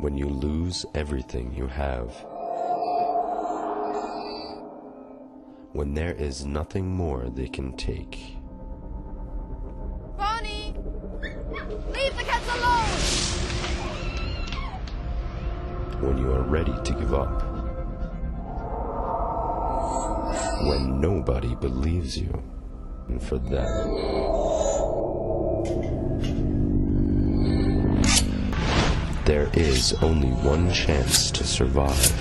when you lose everything you have, when there is nothing more they can take. Barney! Leave the cats alone! When you are ready to give up, when nobody believes you, and for them, there is only one chance to survive.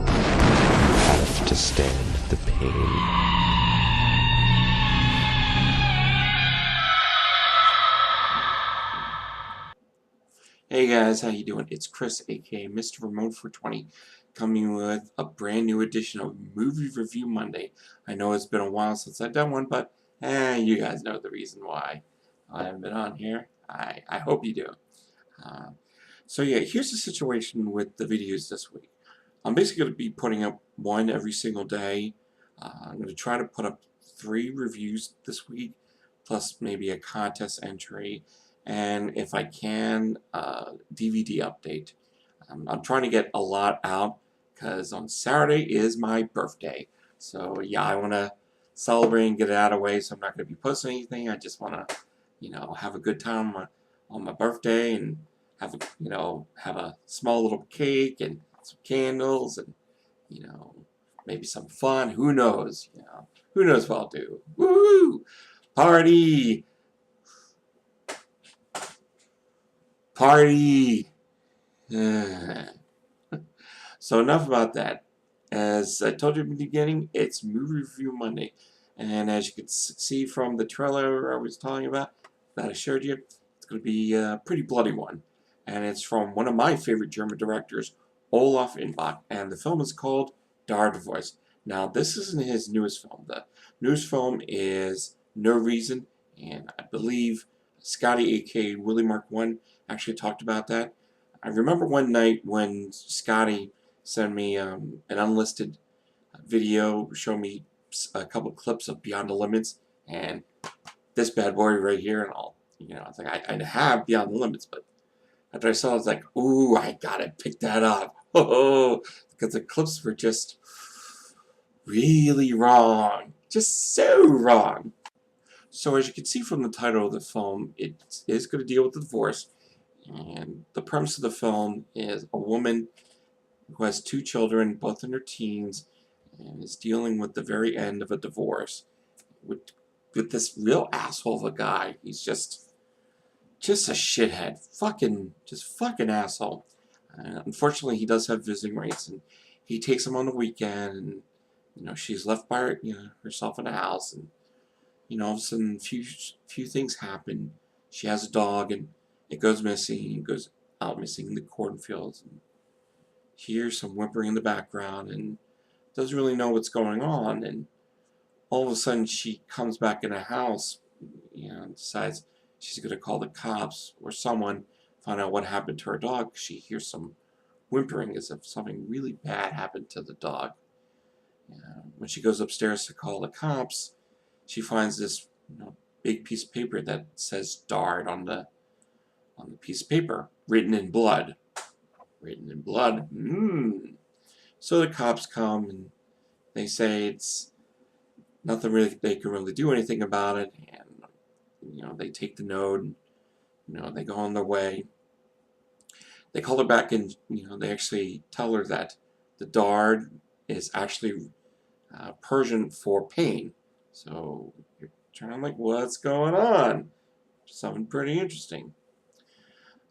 You have to stand the pain. Hey guys, how you doing? It's Chris, aka Mr. Remote 420, coming with a brand new edition of Movie Review Monday. I know it's been a while since I've done one, but you guys know the reason why I haven't been on here. I hope you do. So yeah, here's the situation with the videos this week. I'm basically going to be putting up one every single day. I'm going to try to put up 3 reviews this week, plus maybe a contest entry, and if I can, DVD update. I'm trying to get a lot out because on Saturday is my birthday. So yeah, I want to celebrate and get it out of the way, so I'm not going to be posting anything. I just want to, have a good time on my birthday and have a small little cake and some candles and maybe some fun. Who knows? Who knows what I'll do? Woo! Party! Party! So enough about that. As I told you in the beginning, it's Movie Review Monday, and as you can see from the trailer I was talking about that I showed you, it's going to be a pretty bloody one. And it's from one of my favorite German directors, Olaf Inbach, and the film is called Der Divorce. Now, this isn't his newest film. The newest film is No Reason, and I believe Scotty, aka Willie Mark 1, actually talked about that. I remember one night when Scotty sent me an unlisted video, showed me a couple clips of Beyond the Limits, and this bad boy right here, and all. I was like, I have Beyond the Limits, but after I saw it, I was like, ooh, I gotta pick that up. Oh, because the clips were just really wrong. Just so wrong. So as you can see from the title of the film, it is going to deal with the divorce. And the premise of the film is a woman who has 2 children, both in her teens, and is dealing with the very end of a divorce with this real asshole of a guy. He's just a shithead. Fucking asshole. Unfortunately, he does have visiting rights, and he takes them on the weekend, and she's left by herself in the house, and all of a sudden, few things happen. She has a dog, and it goes missing. It goes out missing in the cornfields, and she hears some whimpering in the background, and doesn't really know what's going on. And all of a sudden, she comes back in the house, and decides she's going to call the cops or someone, find out what happened to her dog. She hears some whimpering as if something really bad happened to the dog. When she goes upstairs to call the cops, she finds this big piece of paper that says "Dard" on the piece of paper, written in blood. Written in blood. So the cops come and they say it's nothing really they can really do anything about it, and they take the note and they go on their way. They call her back and they actually tell her that the Dard is actually Persian for pain. So you're trying to like, what's going on? Something pretty interesting.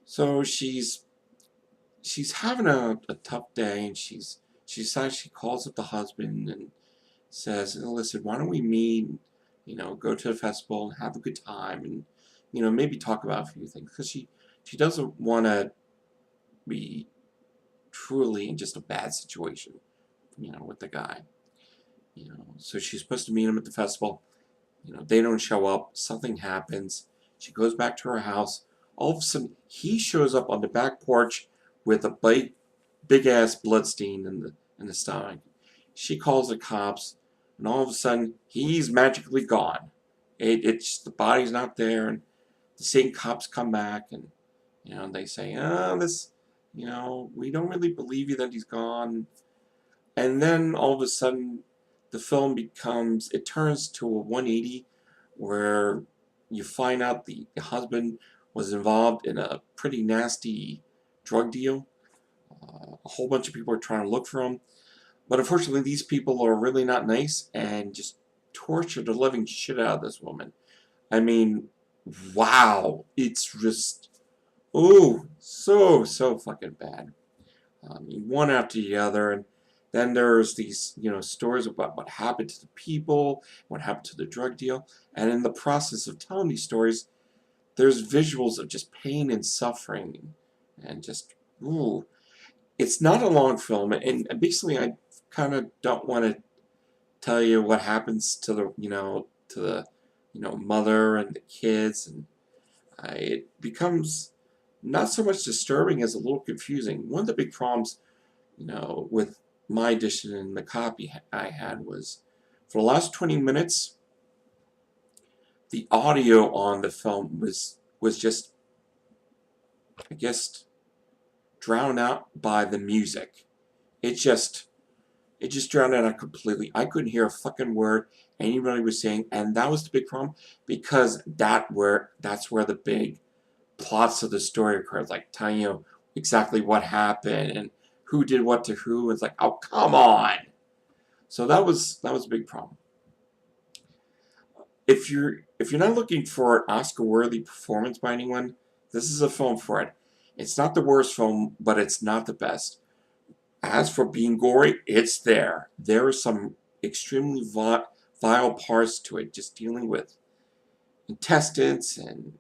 So she's having a tough day, and she decides, she calls up the husband and says, listen, why don't we meet, go to the festival and have a good time, and maybe talk about a few things, because she doesn't want to be truly in just a bad situation with the guy. So she's supposed to meet him at the festival. They don't show up. Something happens. She goes back to her house. All of a sudden, he shows up on the back porch with a big ass bloodstain in the stomach. She calls the cops, and all of a sudden, he's magically gone. It's the body's not there, and the same cops come back, and You know, they say, this, you know, we don't really believe you that he's gone. And then all of a sudden, the film becomes, it turns to a 180 where you find out the husband was involved in a pretty nasty drug deal. A whole bunch of people are trying to look for him. But unfortunately, these people are really not nice and just torture the living shit out of this woman. I mean, wow. It's just, ooh, so fucking bad. One after the other. And then there's these, you know, stories about what happened to the people, what happened to the drug deal. And in the process of telling these stories, there's visuals of just pain and suffering. And just, ooh. It's not a long film. And basically, I kind of don't want to tell you what happens to the, mother and the kids. And it becomes not so much disturbing as a little confusing. One of the big problems, with my edition and the copy I had was for the last 20 minutes, the audio on the film was just, I guess, drowned out by the music. It just drowned it out completely. I couldn't hear a fucking word anybody was saying, and that was the big problem because that's where the big plots of the story occurred, like telling you exactly what happened and who did what to who. It's like, oh, come on. So that was a big problem. If you're not looking for an Oscar-worthy performance by anyone, this is a film for it. It's not the worst film, but it's not the best. As for being gory, it's there. There are some extremely vile parts to it, just dealing with intestines and,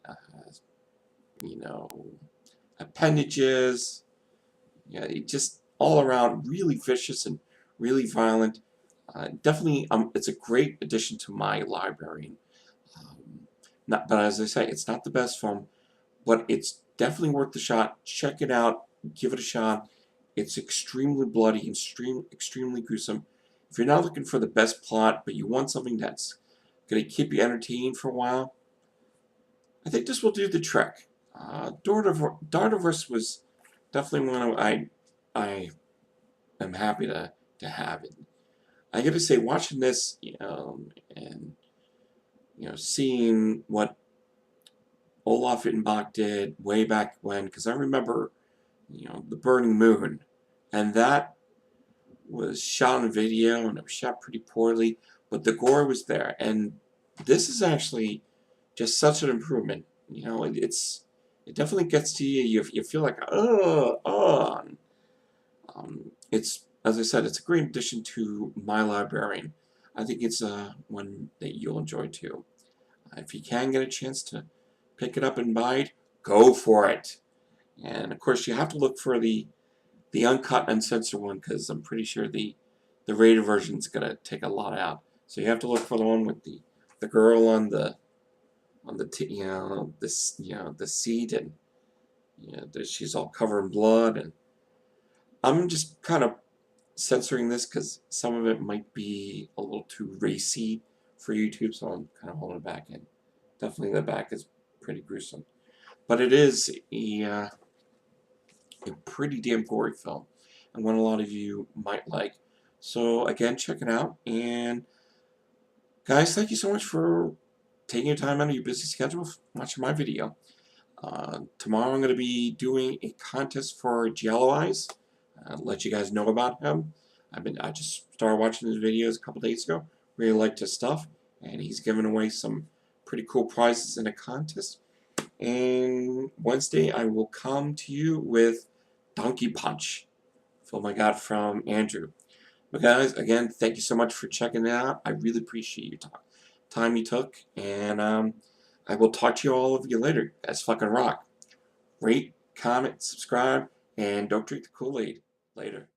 appendages. Yeah, it just all around really vicious and really violent. Definitely, it's a great addition to my library. But as I say, it's not the best film, but it's definitely worth the shot. Check it out. Give it a shot. It's extremely bloody, extremely gruesome. If you're not looking for the best plot, but you want something that's going to keep you entertained for a while, I think this will do the trick. Dardiverse was definitely one I am happy to have it. I got to say, watching this, and seeing what Olaf Ittenbach did way back when, because I remember, The Burning Moon, and that was shot on video and it was shot pretty poorly, but the gore was there, and this is actually just such an improvement. It definitely gets to you. You feel like, oh. It's, as I said, it's a great addition to my library. I think it's one that you'll enjoy too. If you can get a chance to pick it up and buy it, go for it. And of course, you have to look for the uncut, uncensored one because I'm pretty sure the rated version is gonna take a lot out. So you have to look for the one with the girl on the seat, and she's all covered in blood. And I'm just kind of censoring this because some of it might be a little too racy for YouTube, so I'm kind of holding it back. And definitely the back is pretty gruesome, but it is a pretty damn gory film, and one a lot of you might like. So again, check it out. And guys, thank you so much for taking your time out of your busy schedule watching my video. Tomorrow I'm going to be doing a contest for Jello Eyes. I'll let you guys know about him. I just started watching his videos a couple days ago. Really liked his stuff, and he's giving away some pretty cool prizes in a contest. And Wednesday I will come to you with Donkey Punch, film I got from Andrew. But guys, again, thank you so much for checking it out. I really appreciate your time you took, and I will talk to all of you later. Guys, fucking rock. Rate, comment, subscribe, and don't drink the Kool-Aid. Later.